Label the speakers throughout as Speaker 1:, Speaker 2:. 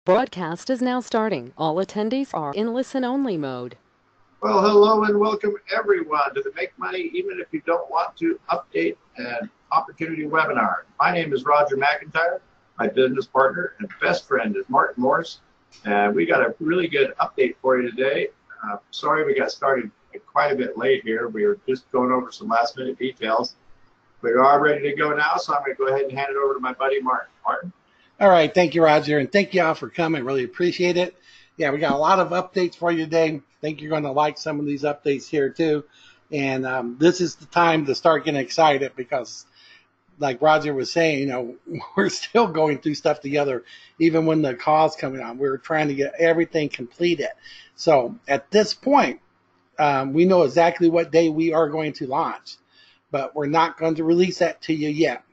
Speaker 1: Broadcast is now starting. All attendees are in listen-only mode.
Speaker 2: Well, hello and welcome everyone to the Make Money Even If You Don't Want to Update and Opportunity webinar. My name is Roger McIntyre. My business partner and best friend is Martin Morse. And we got a really good update for you today. Sorry we got started quite a bit late here. We were just going over some last minute details. We are ready to go now, so I'm going to go ahead and hand it over to my buddy Martin. Martin?
Speaker 3: All right, thank you, Roger, and thank you all for coming. Really appreciate it. Yeah, we got a lot of updates for you today. Think you're going to like some of these updates here too. And this is the time to start getting excited because, like Roger was saying, we're still going through stuff together, even when the call's coming on. We're trying to get everything completed. So at this point, we know exactly what day we are going to launch, but we're not going to release that to you yet.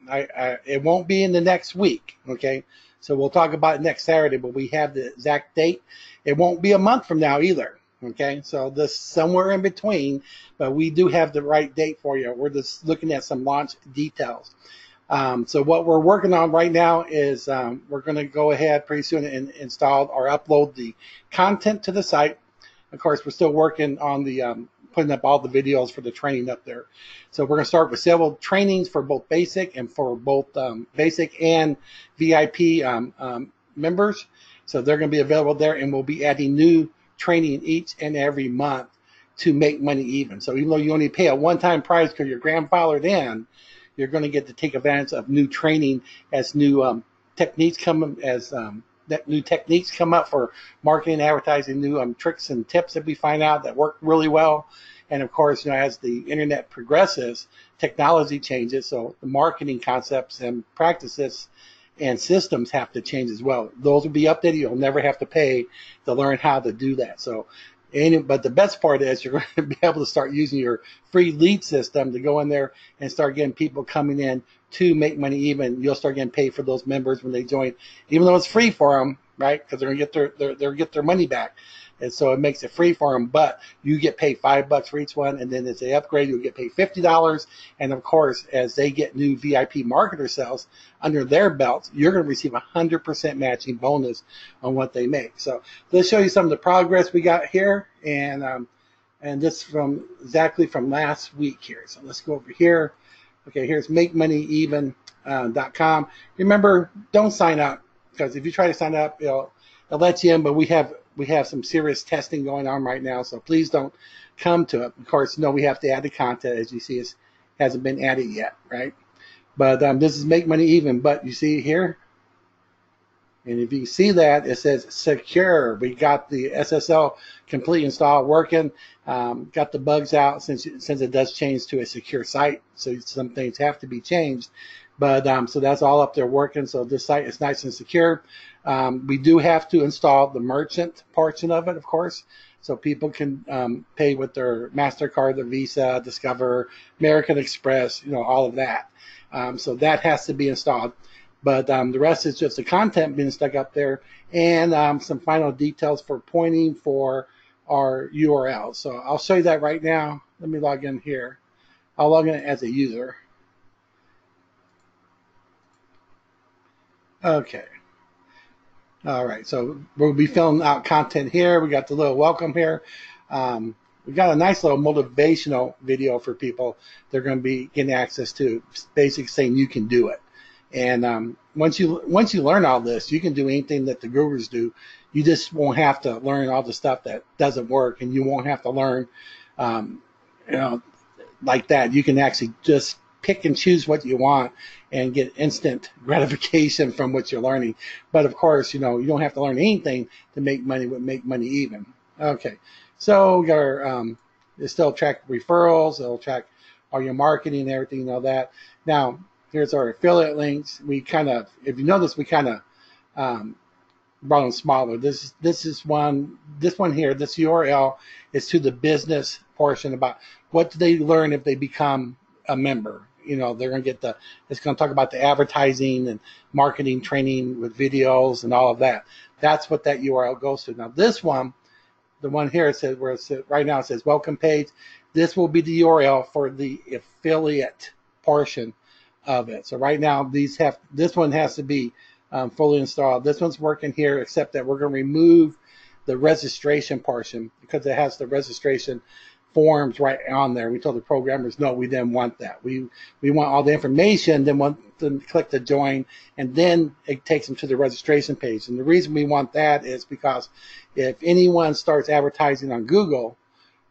Speaker 3: It won't be in the next week, okay? So we'll talk about it next Saturday, but we have the exact date. It won't be a month from now either, okay? So this somewhere in between, but we do have the right date for you. We're just looking at some launch details. So what we're working on right now is we're going to go ahead pretty soon and install or upload the content to the site. Of course, we're still working on the putting up all the videos for the training up there. So we're going to start with several trainings for both basic and for both basic and VIP members. So they're going to be available there, and we'll be adding new training each and every month to make money even. So even though you only pay a one-time price because you're grandfathered in, you're going to get to take advantage of new training as new techniques come that new techniques come up for marketing and advertising, new tricks and tips that we find out that work really well. And of course, as the internet progresses, technology changes, so the marketing concepts and practices and systems have to change as well. Those will be updated. You'll never have to pay to learn how to do that. But the best part is you're going to be able to start using your free lead system to go in there and start getting people coming in to make money even. You'll start getting paid for those members when they join, even though it's free for them, right? Because they're going to get their money back. And so it makes it free for them, but you get paid $5 for each one. And then as they upgrade, you'll get paid $50. And of course, as they get new VIP marketer sales under their belts, you're going to receive 100% matching bonus on what they make. So let's show you some of the progress we got here. And this from exactly from last week here. So let's go over here. Okay, here's MakeMoneyEven.com. Remember, don't sign up, because if you try to sign up, it'll let you in, but we have some serious testing going on right now, so please don't come to it. Of course, we have to add the content. As you see, it hasn't been added yet, right? But this is Make Money Even. But you see here, and if you see that, it says secure. We got the SSL complete install working. Got the bugs out since it does change to a secure site. So some things have to be changed. But so that's all up there working. So this site is nice and secure. We do have to install the merchant portion of it, of course. So people can pay with their MasterCard, their Visa, Discover, American Express, all of that. So that has to be installed. But the rest is just the content being stuck up there and some final details for pointing for our URL. So I'll show you that right now. Let me log in here. I'll log in as a user. Okay. All right. So we'll be filling out content here. We got the little welcome here. We got a nice little motivational video for people. They're going to be getting access to, basically saying you can do it. And once you learn all this, you can do anything that the gurus do. You just won't have to learn all the stuff that doesn't work, and you won't have to learn, like that. You can actually just pick and choose what you want and get instant gratification from what you're learning. But of course, you don't have to learn anything to make money with Make Money Even. Okay, so we got our, it still track referrals. It'll track all your marketing and everything, that. Now, here's our affiliate links. We if you notice, we brought them smaller. This one here, this URL is to the business portion about what do they learn if they become a member. They're going to get it's going to talk about the advertising and marketing training with videos and all of that. That's what that URL goes to. Now this one, the one here, it says right now it says welcome page. This will be the URL for the affiliate portion of it. So right now this one has to be fully installed. This one's working here, except that we're going to remove the registration portion because it has the registration forms right on there. We told the programmers, no, we didn't want that. We want all the information, then want them to click to join, and then it takes them to the registration page. And the reason we want that is because if anyone starts advertising on Google,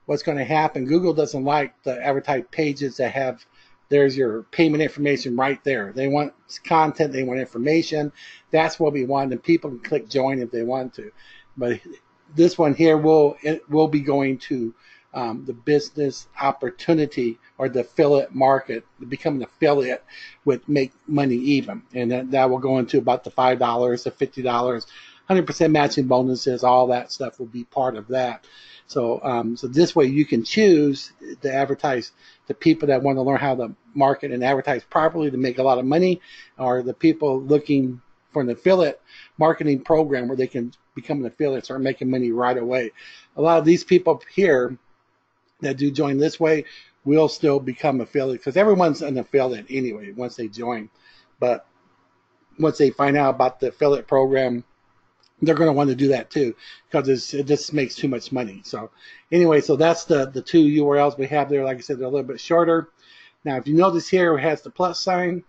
Speaker 3: what's going to happen, Google doesn't like the advertised pages that have, there's your payment information right there. They want content, they want information. That's what we want, and people can click join if they want to. But this one here will be going to the business opportunity or the affiliate market, to become an affiliate with Make Money Even. And that will go into about the $5, the $50, 100% matching bonuses, all that stuff will be part of that. So, so this way you can choose to advertise to people that want to learn how to market and advertise properly to make a lot of money, or the people looking for an affiliate marketing program where they can become an affiliate, start making money right away. A lot of these people here that do join this way will still become affiliate, because everyone's an affiliate anyway once they join. But once they find out about the affiliate program, they're going to want to do that too, because it just makes too much money. So anyway, so that's the two URLs we have there. Like I said, they're a little bit shorter. Now, if you notice here, it has the plus sign,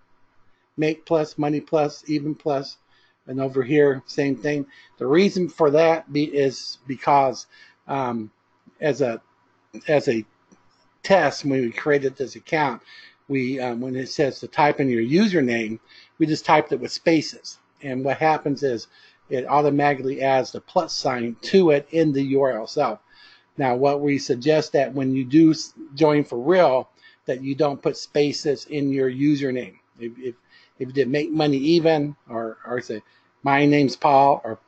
Speaker 3: Make Plus, Money Plus, Even Plus, and over here, same thing. The reason for that is because as a test, when we created this account, we when it says to type in your username, we just typed it with spaces. And what happens is it automatically adds the plus sign to it in the URL itself. Now, what we suggest that when you do join for real, that you don't put spaces in your username. If you did Make Money Even, or say my name's Paul, or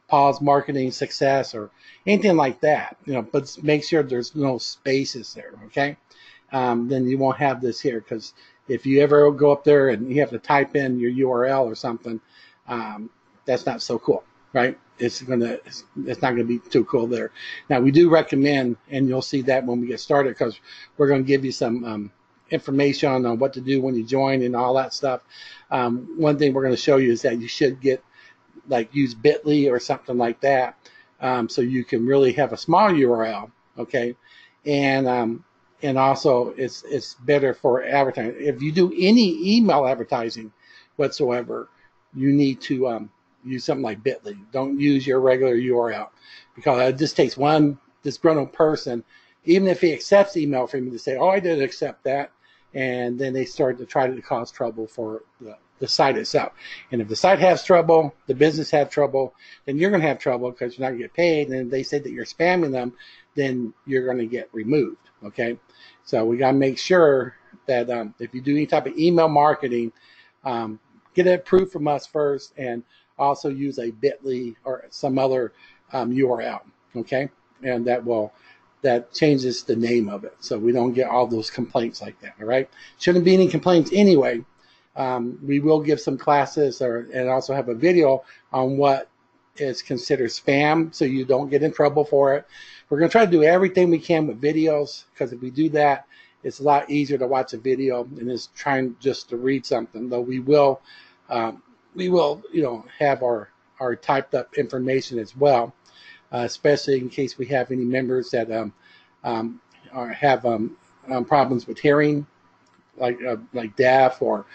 Speaker 3: Paul's Marketing Success, or anything like that, but make sure there's no spaces there, okay? Then you won't have this here, because if you ever go up there and you have to type in your URL or something, that's not so cool, right? It's not gonna be too cool there. Now, we do recommend, and you'll see that when we get started, because we're going to give you some information on what to do when you join and all that stuff. One thing we're going to show you is that you should use Bitly or something like that, so you can really have a small URL, okay? And also it's better for advertising. If you do any email advertising whatsoever, you need to use something like Bitly. Don't use your regular URL, because it just takes one disgruntled person, even if he accepts email from you, to say, oh, I didn't accept that, and then they start to try to cause trouble for the site itself. And if the site has trouble, the business has trouble, then you're going to have trouble, because you're not going to get paid. And if they say that you're spamming them, then you're going to get removed, okay? So we got to make sure that if you do any type of email marketing, get it approved from us first, and also use a Bitly or some other URL, okay? And that changes the name of it, so we don't get all those complaints like that, all right? Shouldn't be any complaints anyway. We will give some classes and also have a video on what is considered spam, so you don't get in trouble for it. We're going to try to do everything we can with videos, because if we do that, it's a lot easier to watch a video than it's trying just to read something. Though we will have our typed up information as well, especially in case we have any members that have problems with hearing, like deaf, or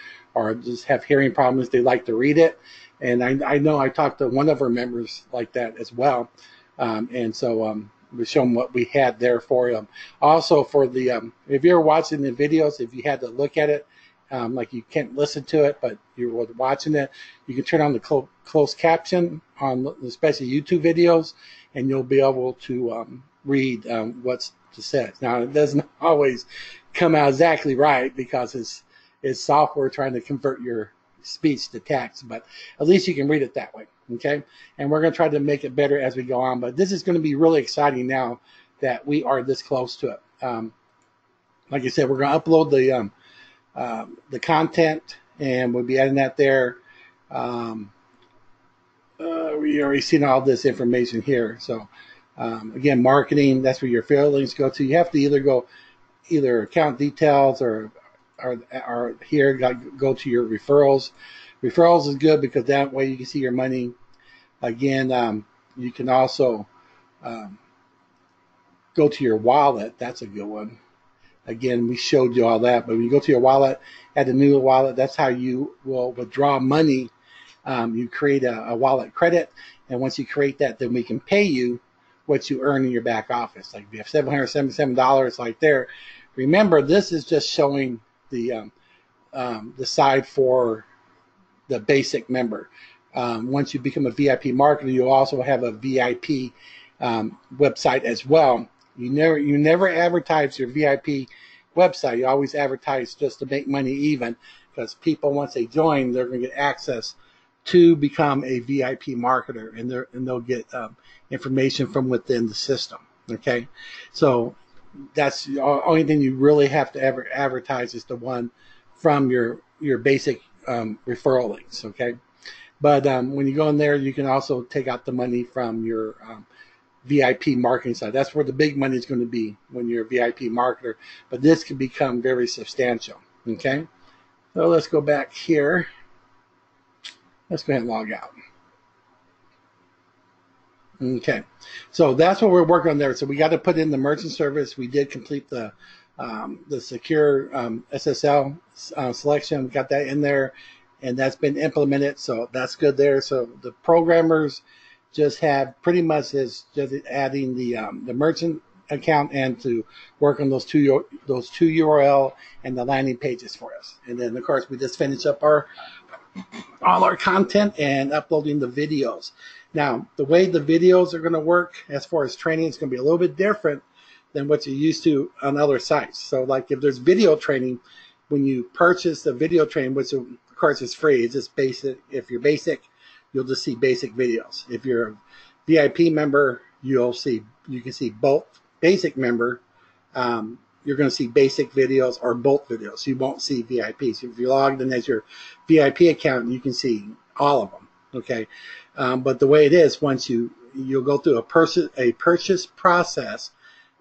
Speaker 3: just have hearing problems. They like to read it, and I know I talked to one of our members like that as well, and so we show them what we had there for them. Also, for the if you're watching the videos, if you had to look at it, like you can't listen to it, but you're watching it, you can turn on the closed caption on especially YouTube videos, and you'll be able to read what's said. Now, it doesn't always come out exactly right, because it's software trying to convert your speech to text, but at least you can read it that way, okay? And we're going to try to make it better as we go on, but this is going to be really exciting now that we are this close to it. Like I said, we're going to upload the content, and we'll be adding that there. We already seen all this information here. So again, marketing, that's where your affiliate links go to. You have to either account details or here go to your referrals. Referrals is good because that way you can see your money. Again, you can also go to your wallet. That's a good one. Again, we showed you all that, but when you go to your wallet, add a new wallet, that's how you will withdraw money. You create a wallet credit, and once you create that, then we can pay you what you earn in your back office. Like if you have $777 like there, remember this is just showing the side for the basic member. Once you become a VIP marketer, you'll also have a VIP website as well. You never advertise your VIP website. You always advertise just to make money even, because people, once they join, they're going to get access to become a VIP marketer, and they'll get information from within the system. Okay, so that's the only thing you really have to ever advertise is the one from your basic referral links. Okay, but when you go in there, you can also take out the money from your VIP marketing side. That's where the big money is going to be when you're a VIP marketer, but this can become very substantial. Okay, so let's go back here. Let's go ahead and log out. Okay, so that's what we're working on there. So we got to put in the merchant service. We did complete the secure SSL selection. We got that in there, and that's been implemented. So that's good there. So the programmers just have pretty much is just adding the merchant account and to work on those two URL and the landing pages for us. And then of course we just finish up all our content and uploading the videos. Now the way the videos are going to work as far as training is going to be a little bit different than what you're used to on other sites. So like if there's video training, when you purchase the video training, which of course is free, it's just basic. If you're basic, you'll just see basic videos. If you're a VIP member, you can see both. Basic member, you're going to see basic videos or both videos. You won't see VIP. So if you're logged in as your VIP account, you can see all of them. Okay, but the way it is, once you'll go through a purchase process,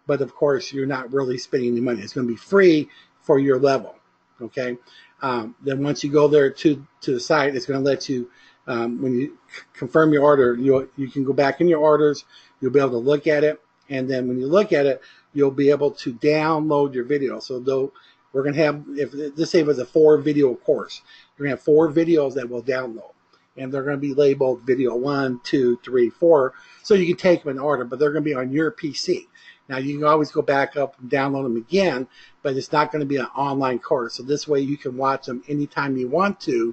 Speaker 3: but of course you're not really spending any money. It's going to be free for your level. Okay, then once you go there to the site, it's going to let you. When you confirm your order, you can go back in your orders. You'll be able to look at it, and then when you look at it, you'll be able to download your video. So though we're going to have, if this say it was a 4-video course, you're going to have 4 videos that will download, and they're going to be labeled video 1, 2, 3, 4. So you can take them in order, but they're going to be on your PC. Now you can always go back up and download them again, but it's not going to be an online course. So this way you can watch them anytime you want to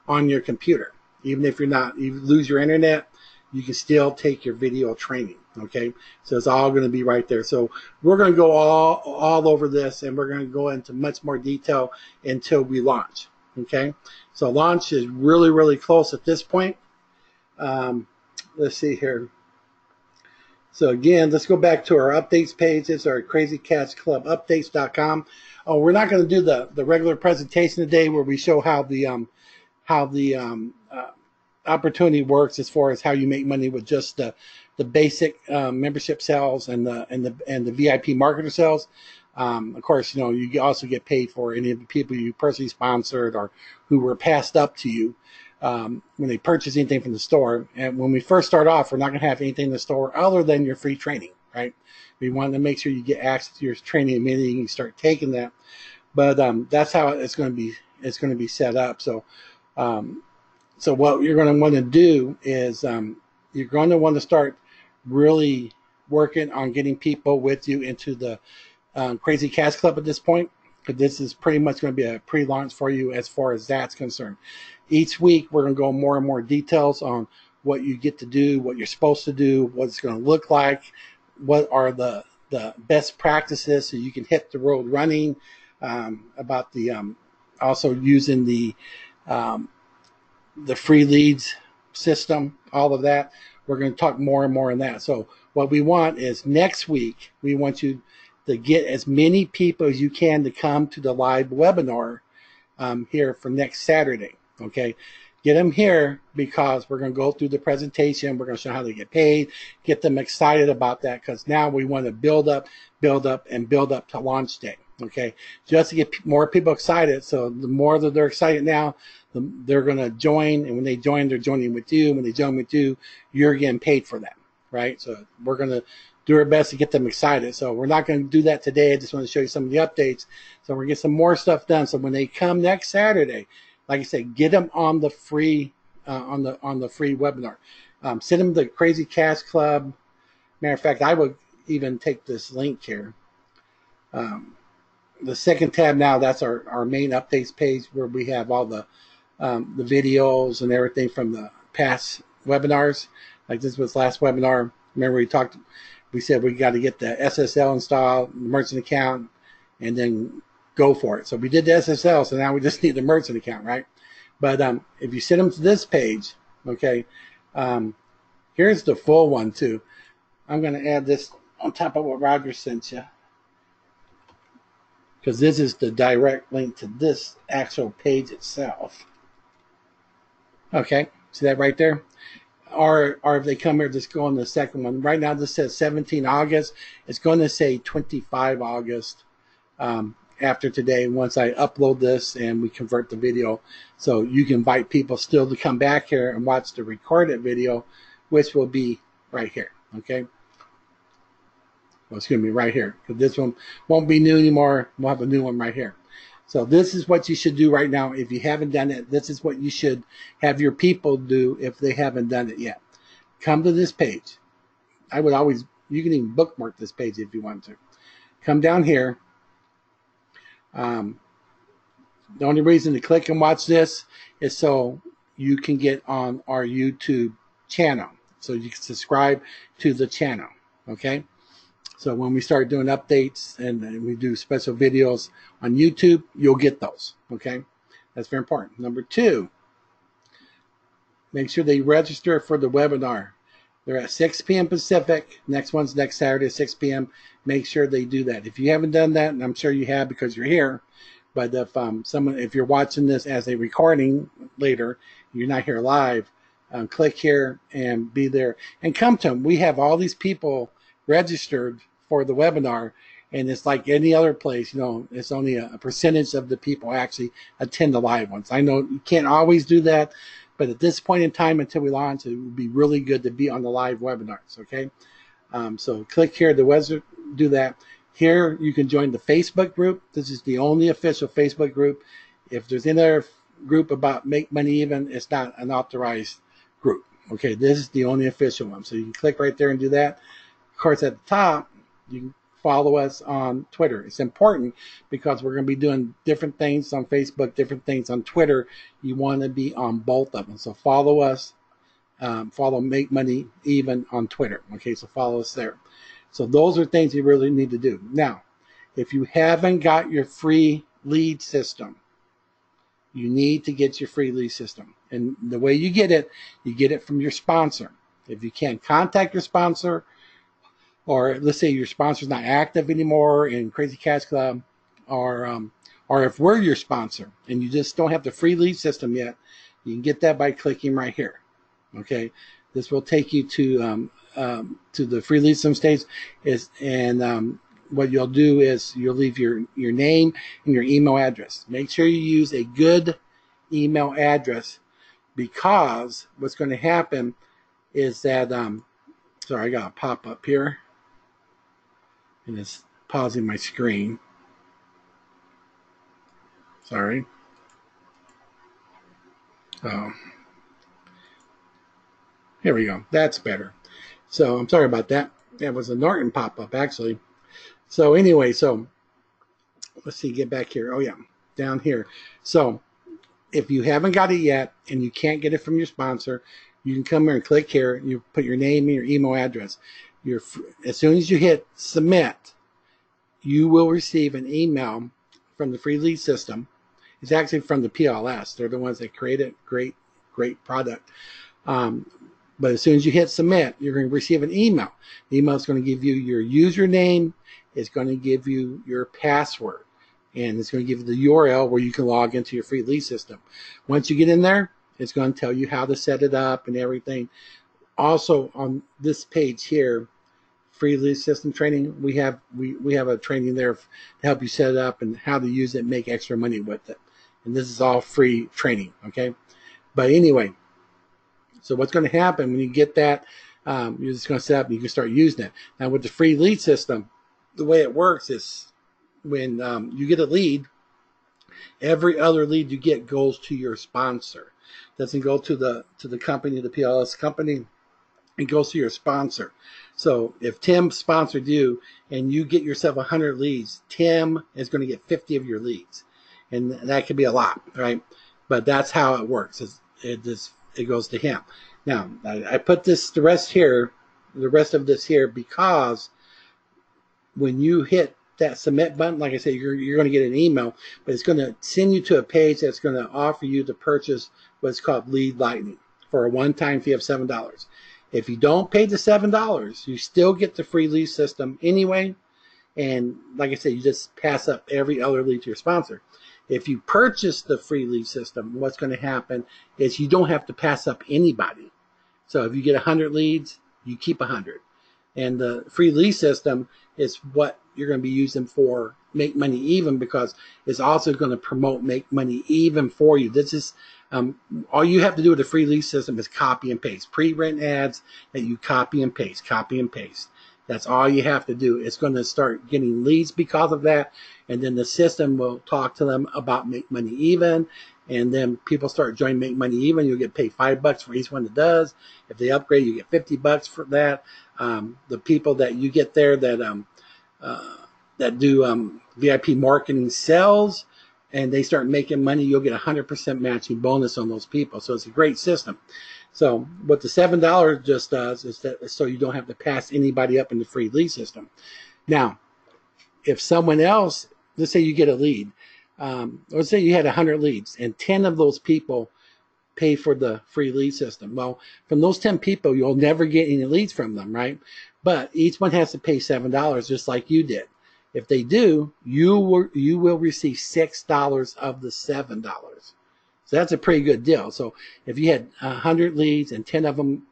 Speaker 3: on your computer. Even if you lose your internet, you can still take your video training. Okay, so it's all going to be right there. So we're going to go all over this, and we're going to go into much more detail until we launch. Okay, so launch is really, really close at this point. Let's see here. So again, let's go back to our updates page. It's our crazycatsclubupdates.com. Oh, we're not going to do the regular presentation today where we show how the opportunity works as far as how you make money with just the basic membership sales and the VIP marketer sales. Of course, you also get paid for any of the people you personally sponsored or who were passed up to you when they purchase anything from the store. And when we first start off, we're not going to have anything in the store other than your free training, right? We want to make sure you get access to your training immediately and you start taking that. But that's how it's going to be. It's going to be set up. So what you're going to want to do is you're going to want to start really working on getting people with you into the Crazy Cats Club at this point, because this is pretty much going to be a pre-launch for you as far as that's concerned. Each week we're going to go more and more details on what you get to do, what you're supposed to do, what it's going to look like, what are the best practices so you can hit the road running, about the also using the free leads system, all of that. We're going to talk more and more on that. So what we want is next week, we want you to get as many people as you can to come to the live webinar here for next Saturday. Okay, get them here because we're going to go through the presentation. We're going to show how they get paid, get them excited about that, because now we want to build up to launch day. okay, just to get more people excited. So the more that they're excited now, they're going to join, and when they join, they're joining with you. When they join with you, you're getting paid for them, right? So we're going to do our best to get them excited. So we're not going to do that today. I just want to show you some of the updates. So we're going to get some more stuff done. So when they come next Saturday, like I said, get them on the free on the free webinar. Send them the Crazy Cash Club. Matter of fact, I would even take this link here. The second tab now, that's our main updates page where we have all the videos and everything from the past webinars. Like this was last webinar. Remember we said we got to get the SSL installed, the merchant account, and then go for it. So we did the SSL, so now we just need the merchant account, right? But if you send them to this page, okay, here's the full one too. I'm going to add this on top of what Roger sent you, because this is the direct link to this actual page itself. Okay, see that right there? Or if they come here, just go on the second one. Right now this says 17 August. It's going to say 25 August after today, once I upload this and we convert the video. So you can invite people still to come back here and watch the recorded video, which will be right here, okay? Well, it's going to be right here, because this one won't be new anymore. We'll have a new one right here. So this is what you should do right now. If you haven't done it, this is what you should have your people do if they haven't done it yet. Come to this page. You can even bookmark this page if you want to. Come down here. The only reason to click and watch this is so you can get on our YouTube channel. So you can subscribe to the channel, okay? So when we start doing updates and we do special videos on YouTube, you'll get those, okay? That's very important. Number 2, make sure they register for the webinar. They're at 6 p.m. Pacific. Next one's next Saturday at 6 p.m. Make sure they do that. If you haven't done that, and I'm sure you have because you're here, but if you're watching this as a recording later, you're not here live, click here and be there and come to them. We have all these people registered for the webinar, and it's like any other place, it's only a percentage of the people actually attend the live ones. I know you can't always do that, but at this point in time, until we launch, it would be really good to be on the live webinars, okay? So click here to do that. Here you can join the Facebook group. This is the only official Facebook group. If there's any other group about Make Money Even, it's not an authorized group, okay? This is the only official one. So you can click right there and do that. Of course, at the top, you can follow us on Twitter. It's important because we're going to be doing different things on Facebook, different things on Twitter. You want to be on both of them. So follow us. Follow Make Money Even on Twitter. Okay, so follow us there. So those are things you really need to do. Now, if you haven't got your free lead system, you need to get your free lead system. And the way you get it from your sponsor. If you can't contact your sponsor, or let's say your sponsor's not active anymore in Crazy Cash Club, or if we're your sponsor and you just don't have the free lead system yet, you can get that by clicking right here. Okay, this will take you to the free lead system stage. What you'll do is you'll leave your name and your email address. Make sure you use a good email address, because what's going to happen is that sorry, I got a pop up here, and it's pausing my screen. Sorry. Oh, here we go. That's better. So I'm sorry about that. That was a Norton pop-up actually. So anyway, so let's see, get back here. Oh yeah, down here. So if you haven't got it yet and you can't get it from your sponsor, you can come here and click here. You put your name and your email address. As soon as you hit submit, you will receive an email from the free lead system. It's actually from the PLS. They're the ones that create it. Great product. But as soon as you hit submit, you're going to receive an email. The email is going to give you your username. It's going to give you your password. And it's going to give you the URL where you can log into your free lead system. Once you get in there, it's going to tell you how to set it up and everything. Also on this page here, free lead system training, we have a training there to help you set it up and how to use it and make extra money with it. And this is all free training, okay? But anyway, so what's going to happen when you get that, you're just going to set up and you can start using it. Now with the free lead system, the way it works is when you get a lead, every other lead you get goes to your sponsor. Doesn't go to the company, the PLS company. It goes to your sponsor. So if Tim sponsored you and you get yourself 100 leads, Tim is going to get 50 of your leads, and that could be a lot, right? But that's how it works. It goes to him. Now I put the rest of this here because when you hit that submit button, like I said, you're going to get an email, but it's going to send you to a page that's going to offer you to purchase what's called Lead Lightning for a one-time fee of $7. If you don't pay the $7, you still get the free lead system anyway. And like I said, you just pass up every other lead to your sponsor. If you purchase the free lead system, what's going to happen is you don't have to pass up anybody. So if you get 100 leads, you keep 100. And the free lead system is what you're going to be using for Make Money Even, because it's also going to promote Make Money Even for you. This is all you have to do with the free lead system is copy and paste. Pre-written ads that you copy and paste, copy and paste. That's all you have to do. It's going to start getting leads because of that. And then the system will talk to them about Make Money Even. And then people start joining Make Money Even. You'll get paid $5 for each one that does. If they upgrade, you get $50 for that. The people that you get there that do VIP marketing sales, and they start making money, you'll get 100% matching bonus on those people. So it's a great system. So what the $7 just does is that so you don't have to pass anybody up in the free lead system. Now, if someone else, let's say you get a lead, let's say you had 100 leads and 10 of those people pay for the free lead system. Well, from those 10 people, you'll never get any leads from them, right? But each one has to pay $7 just like you did. If they do, you will receive $6 of the $7. So that's a pretty good deal. So if you had 100 leads and 10 of them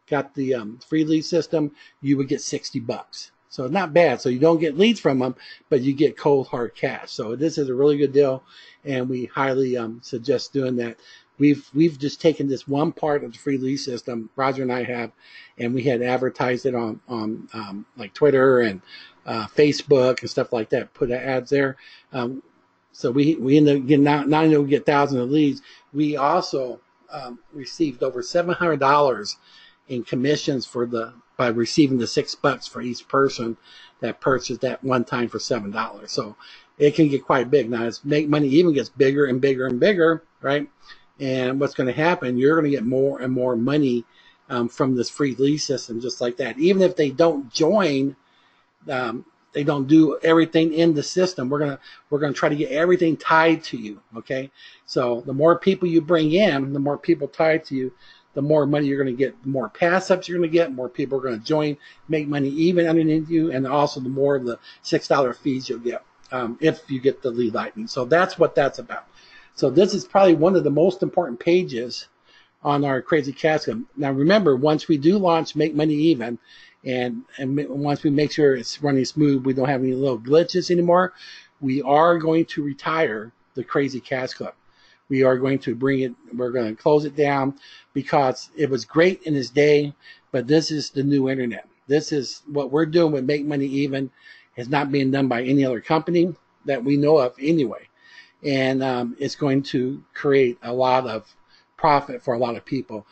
Speaker 3: got the free lead system, you would get $60. So it's not bad. So you don't get leads from them, but you get cold hard cash. So this is a really good deal, and we highly suggest doing that. We've just taken this one part of the free lead system, Roger and I have, and we had advertised it on like Twitter and Facebook and stuff like that, put ads there. So we end up getting, not only we get thousands of leads, we also received over $700 in commissions by receiving the $6 for each person that purchased that one time for $7. So it can get quite big. Now, as Make Money Even gets bigger and bigger and bigger, right? And what's going to happen, you're going to get more and more money from this free lead system, just like that. Even if they don't join, they don't do everything in the system. We're gonna try to get everything tied to you. Okay, so the more people you bring in, the more people tied to you, the more money you're going to get. The more pass ups you're going to get, more people are going to join Make Money Even underneath you, and also the more of the $6 fees you'll get if you get the Lead Lightning. So that's what that's about. So this is probably one of the most important pages on our Crazy Cash Club. Now remember, once we do launch Make Money Even, and once we make sure it's running smooth, we don't have any little glitches anymore, we are going to retire the Crazy Cash Club. We are going to we're going to close it down because it was great in its day, but this is the new internet. This is what we're doing with Make Money Even. It's not being done by any other company that we know of anyway. And it's going to create a lot of profit for a lot of people,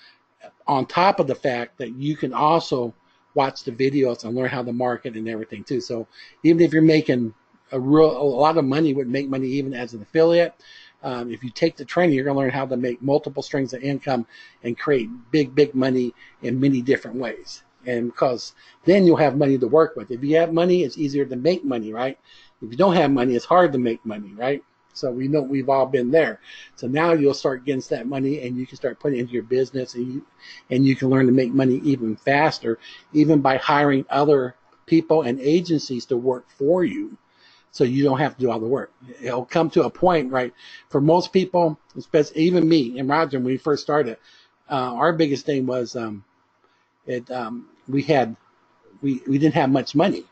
Speaker 3: on top of the fact that you can also watch the videos and learn how to market and everything too. So even if you're making a lot of money with Make Money Even as an affiliate, if you take the training, you're going to learn how to make multiple streams of income and create big money in many different ways. And because then you'll have money to work with. If you have money, it's easier to make money, right? If you don't have money, it's hard to make money, right? So we know we've all been there. So now you'll start getting that money, and you can start putting it into your business, and you can learn to make money even faster, even by hiring other people and agencies to work for you, so you don't have to do all the work. It'll come to a point, right? For most people, especially even me and Roger, when we first started, our biggest thing was we we didn't have much money.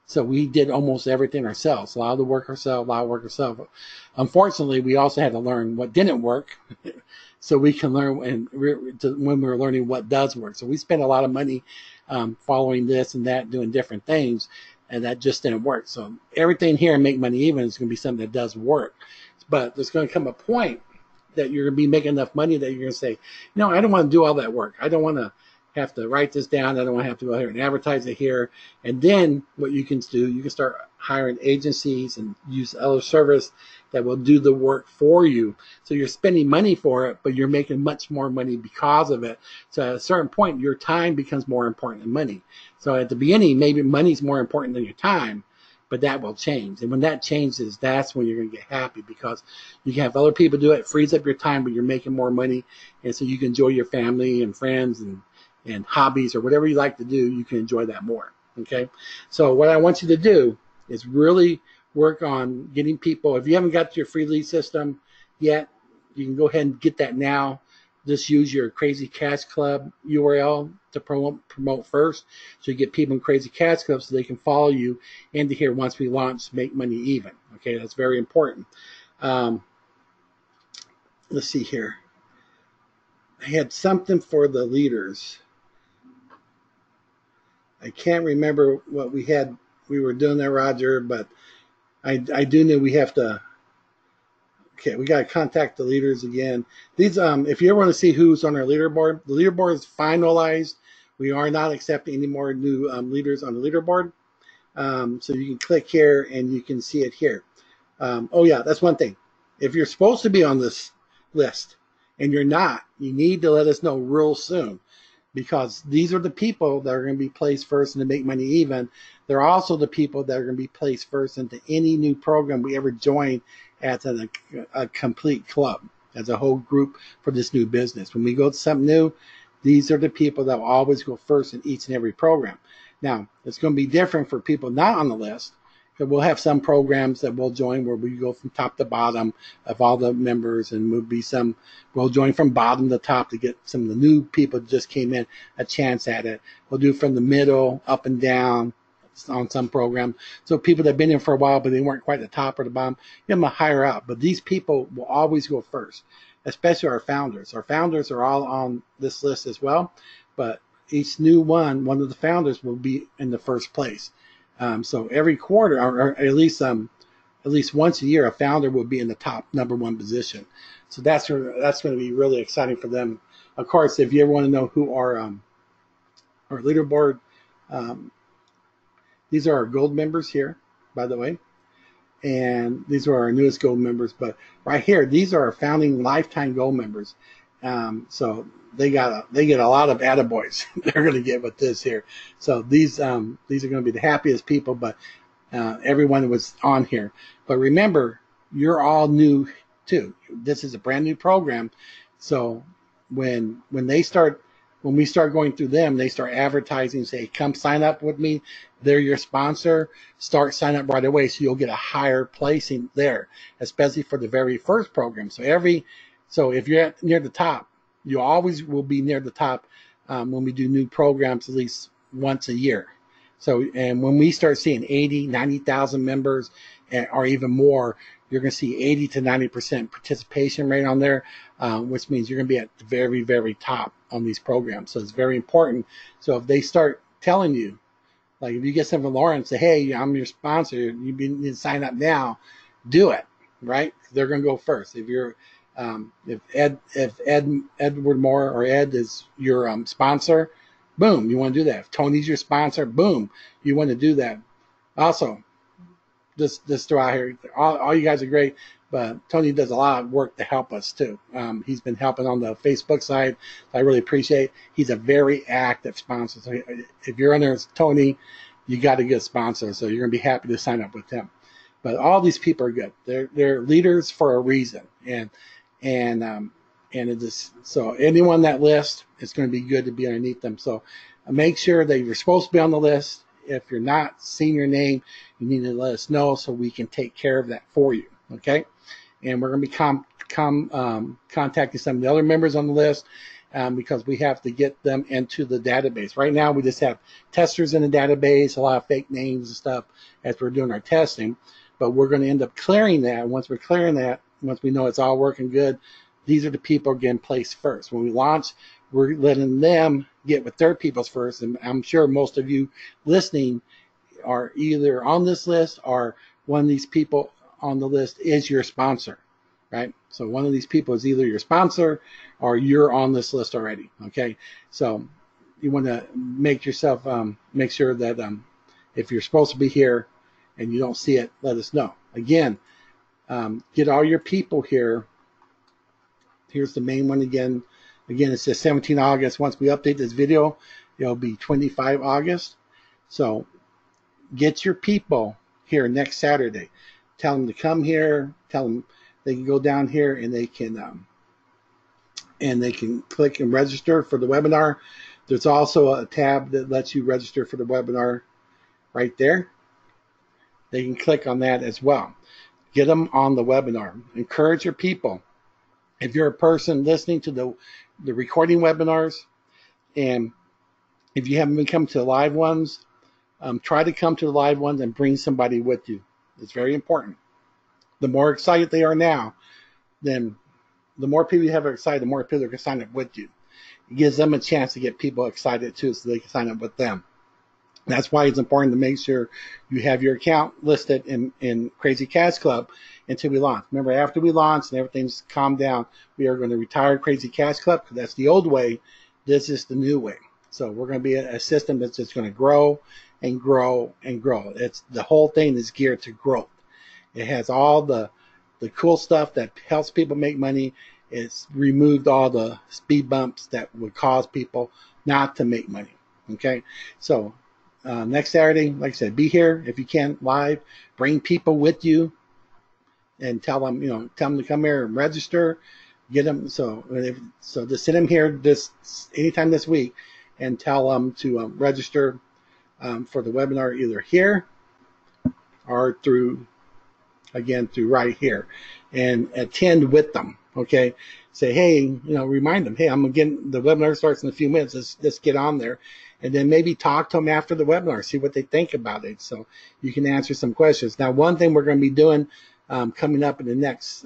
Speaker 3: So we did almost everything ourselves, a lot of the work ourselves, a lot of work ourselves. Unfortunately, we also had to learn what didn't work so we can learn when we were learning what does work. So we spent a lot of money following this and that, doing different things, and that just didn't work. So everything here in Make Money Even is going to be something that does work. But there's going to come a point that you're going to be making enough money that you're going to say, no, I don't want to do all that work. I don't want to have to write this down. I don't want to have to go here and advertise it here. And then what you can do, you can start hiring agencies and use other service that will do the work for you. So you're spending money for it, but you're making much more money because of it. So at a certain point, your time becomes more important than money. So at the beginning, maybe money's more important than your time, but that will change. And when that changes, that's when you're going to get happy, because you can have other people do it, frees up your time, but you're making more money. And so you can enjoy your family and friends and hobbies or whatever you like to do, you can enjoy that more. Okay. So what I want you to do is really work on getting people. If you haven't got your free lead system yet, you can go ahead and get that now. Just use your Crazy Cash Club URL to promote first. So you get people in Crazy Cash Club so they can follow you into here once we launch Make Money Even. Okay. That's very important. Let's see here. I had something for the leaders. I can't remember what we were doing there, Roger, but I do know we have to. Okay, we got to contact the leaders again. These, if you ever want to see who's on our leaderboard, the leaderboard is finalized. We are not accepting any more new leaders on the leaderboard. So you can click here and you can see it here. Oh yeah, that's one thing. If you're supposed to be on this list and you're not, you need to let us know real soon, because these are the people that are going to be placed first into Make Money Even. They're also the people that are going to be placed first into any new program we ever join as a complete club, as a whole group for this new business. When we go to something new, these are the people that will always go first in each and every program. Now, it's going to be different for people not on the list. We'll have some programs that we'll join where we go from top to bottom of all the members, and we'll join from bottom to top to get some of the new people that just came in a chance at it. We'll do from the middle, up and down on some program. So people that have been in for a while, but they weren't quite at the top or the bottom, give them a higher out. But these people will always go first, especially our founders. Our founders are all on this list as well, but each new one of the founders will be in the first place. So every quarter, or at least once a year, a founder will be in the top #1 position. So that's going to be really exciting for them. Of course, if you ever want to know who our leaderboard, these are our gold members here, by the way, and these are our newest gold members. But right here, these are our founding lifetime gold members. So they get a lot of attaboys they're going to get with this here. So these are going to be the happiest people, but everyone was on here. But remember, you're all new too. This is a brand new program. So when we start going through them, they start advertising, say, come sign up with me. They're your sponsor. Start sign up right away, so you'll get a higher placing there, especially for the very first program. So if you're near the top, you always will be near the top when we do new programs at least once a year. So, and when we start seeing 80, 90,000 members or even more, you're going to see 80 to 90% participation rate on there, which means you're going to be at the very, very top on these programs. So it's very important. So if they start telling you, like if you get something from Lauren and say, hey, I'm your sponsor, you need to sign up now, do it, right? They're going to go first. If Edward Moore or Ed is your sponsor, boom, you want to do that. If Tony's your sponsor, boom, you want to do that. Also, just throw out here, all you guys are great, but Tony does a lot of work to help us too. He's been helping on the Facebook side. I really appreciate it. He's a very active sponsor. So if you're under Tony, you got a good sponsor. So you're going to be happy to sign up with him. But all these people are good. They're leaders for a reason. And it is, so anyone on that list, it's going to be good to be underneath them. So make sure that you're supposed to be on the list. If you're not seeing your name, you need to let us know so we can take care of that for you. Okay. And we're going to be contacting some of the other members on the list. because we have to get them into the database. Right now, we just have testers in the database, a lot of fake names and stuff as we're doing our testing. But we're going to end up clearing that. Once we're clearing that, once we know it's all working good, these are the people getting placed first. When we launch, we're letting them get with their peoples first. And I'm sure most of you listening are either on this list or one of these people on the list is your sponsor, right? So one of these people is either your sponsor or you're on this list already, okay? So you want to make yourself, make sure that if you're supposed to be here and you don't see it, let us know. Again, get all your people here. Here's the main one again. Again, it says 17 August. Once we update this video, it'll be 25 August. So get your people here next Saturday. Tell them to come here. Tell them they can go down here and they can click and register for the webinar. There's also a tab that lets you register for the webinar right there. They can click on that as well. Get them on the webinar. Encourage your people. If you're a person listening to the recording webinars, and if you haven't been coming to the live ones, try to come to the live ones and bring somebody with you. It's very important. The more excited they are now, then the more people you have excited, the more people are going to sign up with you. It gives them a chance to get people excited too, so they can sign up with them. That's why it's important to make sure you have your account listed in Crazy Cash Club until we launch. Remember, after we launch and everything's calmed down, we are going to retire Crazy Cash Club because that's the old way. This is the new way. So we're going to be a system that's just going to grow and grow and grow. The whole thing is geared to growth. It has all the cool stuff that helps people make money. It's removed all the speed bumps that would cause people not to make money. Okay, so next Saturday, like I said, be here if you can live. Bring people with you and tell them to come here and register. Get them so just send them here anytime this week and tell them to register for the webinar either here or through right here, and attend with them. Okay, say, hey, remind them, hey, the webinar starts in a few minutes. Let's get on there, and then maybe talk to them after the webinar, see what they think about it, so you can answer some questions. Now, one thing we're going to be doing coming up in the next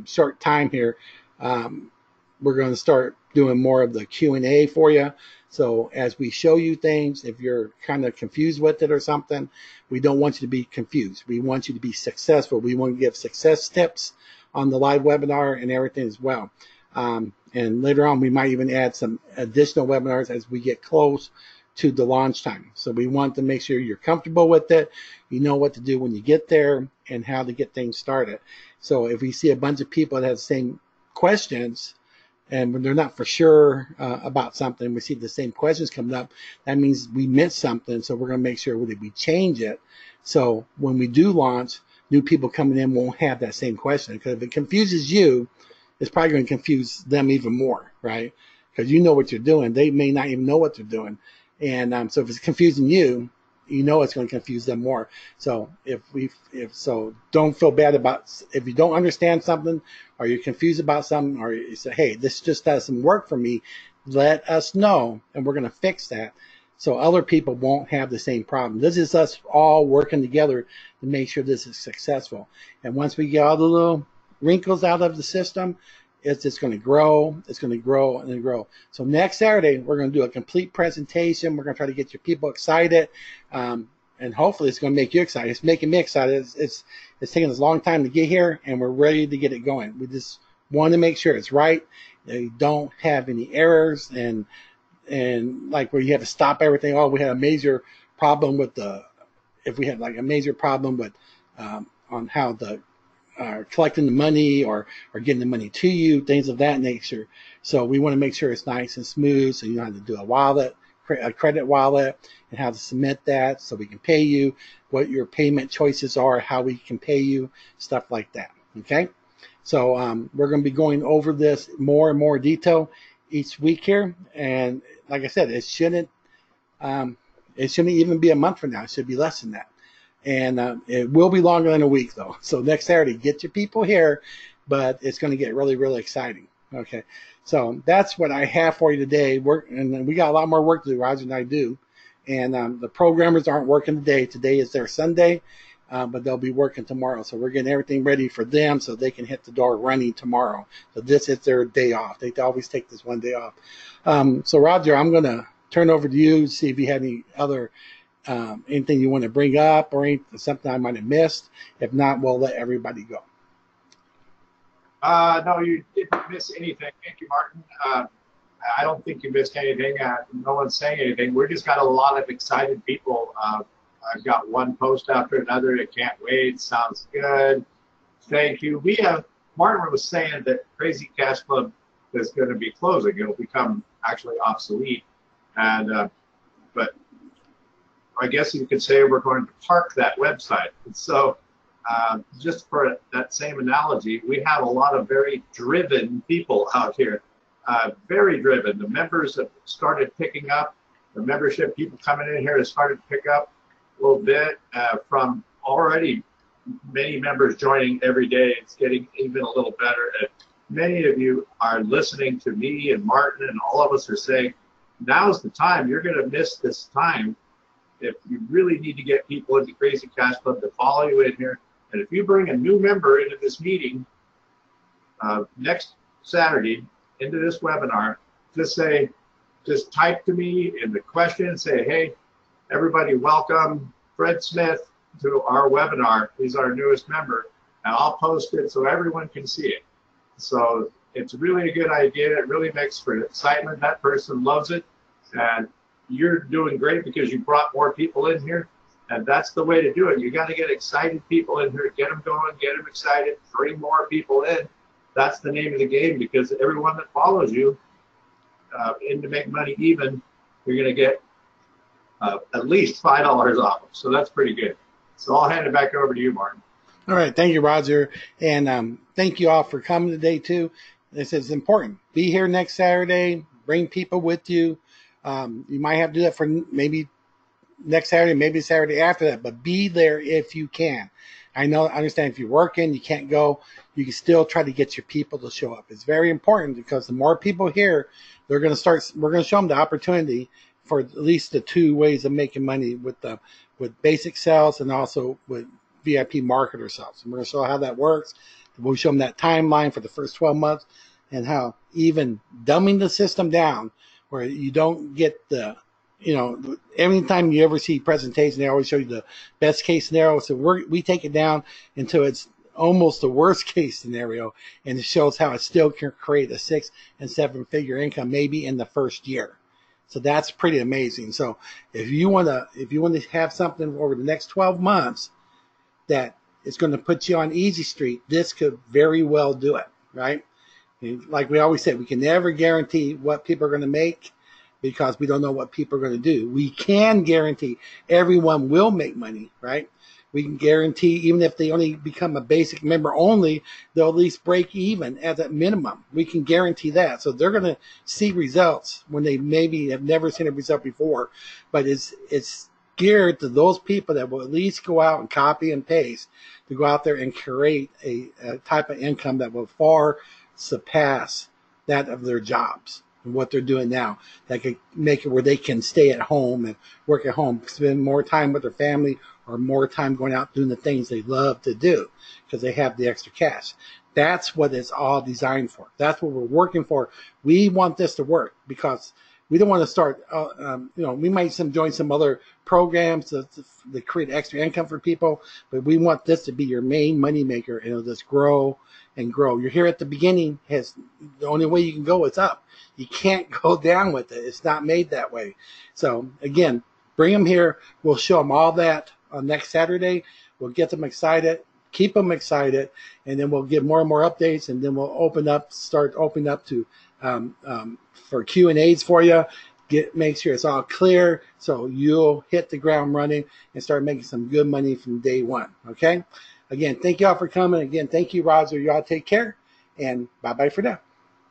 Speaker 3: short time here, we're going to start doing more of the Q&A for you. So as we show you things, if you're kind of confused with it or something, we don't want you to be confused. We want you to be successful. We want to give success tips on the live webinar and everything as well. And later on, we might even add some additional webinars as we get close to the launch time. So we want to make sure you're comfortable with it. You know what to do when you get there and how to get things started. So if we see a bunch of people that have the same questions, and when they're not for sure about something, we see the same questions coming up, that means we missed something, so we're going to make sure that we change it. So when we do launch, new people coming in won't have that same question, because if it confuses you, it's probably going to confuse them even more, right? Because you know what you're doing. They may not even know what they're doing. And so if it's confusing you, you know it's going to confuse them more. So don't feel bad about if you don't understand something or you're confused about something, or you say, hey, this just doesn't work for me, let us know and we're going to fix that so other people won't have the same problem. This is us all working together to make sure this is successful. And once we get all the little wrinkles out of the system, it's just going to grow. It's going to grow and grow. So next Saturday, we're going to do a complete presentation. We're going to try to get your people excited, and hopefully it's going to make you excited. It's making me excited. It's taking us a long time to get here, and we're ready to get it going. We just want to make sure it's right. They don't have any errors, and like where you have to stop everything. Oh, we had a major problem with if we had like a major problem with on how the collecting the money or getting the money to you, things of that nature. So we want to make sure it's nice and smooth, so you know how to do a credit wallet, and how to submit that so we can pay you, what your payment choices are, how we can pay you, stuff like that. Okay, so we're going to be going over this more and more detail each week here, and like I said, it shouldn't even be a month from now. It should be less than that. And it will be longer than a week, though. So next Saturday, get your people here, but it's going to get really, really exciting. Okay. So that's what I have for you today. And we got a lot more work to do, Roger and I do. And the programmers aren't working today. Today is their Sunday, but they'll be working tomorrow. So we're getting everything ready for them so they can hit the door running tomorrow. So this is their day off. They always take this one day off. So Roger, I'm going to turn over to you, see if you have any other anything you want to bring up or something I might have missed. If not, we'll let everybody go.
Speaker 2: No, you didn't miss anything. Thank you, Martin. I don't think you missed anything. No one's saying anything. We're just got a lot of excited people. I've got one post after another. I can't wait. Sounds good. Thank you. Martin was saying that Crazy Cash Club is going to be closing. It'll become actually obsolete. And but I guess you could say we're going to park that website. And so just for that same analogy, we have a lot of very driven people out here. Very driven. The members have started picking up. The membership people coming in here have started to pick up a little bit from already many members joining every day. It's getting even a little better. And many of you are listening to me and Martin, and all of us are saying, now's the time. You're going to miss this time if you really need to get people into Crazy Cash Club to follow you in here. And if you bring a new member into this meeting next Saturday, into this webinar, just type to me in the question, say, hey, everybody, welcome Fred Smith to our webinar. He's our newest member, and I'll post it so everyone can see it. So it's really a good idea. It really makes for excitement. That person loves it, and you're doing great because you brought more people in here, and that's the way to do it. You got to get excited people in here, get them going, get them excited, bring more people in. That's the name of the game, because everyone that follows you in to make money even, you're going to get at least $5 off. So that's pretty good. So I'll hand it back over to you, Martin.
Speaker 3: All right. Thank you, Roger. And thank you all for coming today, too. This is important. Be here next Saturday. Bring people with you. You might have to do that for maybe next Saturday, maybe Saturday after that, but be there if you can. I understand if you're working, you can't go, you can still try to get your people to show up. It's very important, because the more people here, we're going to show them the opportunity for at least the two ways of making money with basic sales and also with VIP marketer sales. And we're going to show how that works. We'll show them that timeline for the first 12 months and how even dumbing the system down where you don't get every time you ever see presentation, they always show you the best case scenario. So we take it down until it's almost the worst case scenario, and it shows how it still can create a 6- and 7-figure income maybe in the first year. So that's pretty amazing. So if you want to have something over the next 12 months that is going to put you on easy street, this could very well do it, right? And like we always say, we can never guarantee what people are going to make, because we don't know what people are going to do. We can guarantee everyone will make money, right? We can guarantee even if they only become a basic member only, they'll at least break even as a minimum. We can guarantee that. So they're going to see results when they maybe have never seen a result before, but it's geared to those people that will at least go out and copy and paste to go out there and create a type of income that will far surpass that of their jobs. What they're doing now, that could make it where they can stay at home and work at home, spend more time with their family, or more time going out doing the things they love to do because they have the extra cash. That's what it's all designed for. That's what we're working for. We want this to work because we don't want to start, we might join some other programs to create extra income for people, but we want this to be your main money maker, and it'll just grow and grow. You're here at the beginning. The only way you can go is up. You can't go down with it. It's not made that way. So again, bring them here. We'll show them all that on next Saturday. We'll get them excited, keep them excited, and then we'll give more and more updates, and then we'll start opening up to for Q&As for you. Make sure it's all clear so you'll hit the ground running and start making some good money from day one. Okay? Again, thank you all for coming. Again, thank you, Roger. You all take care, and bye-bye for now.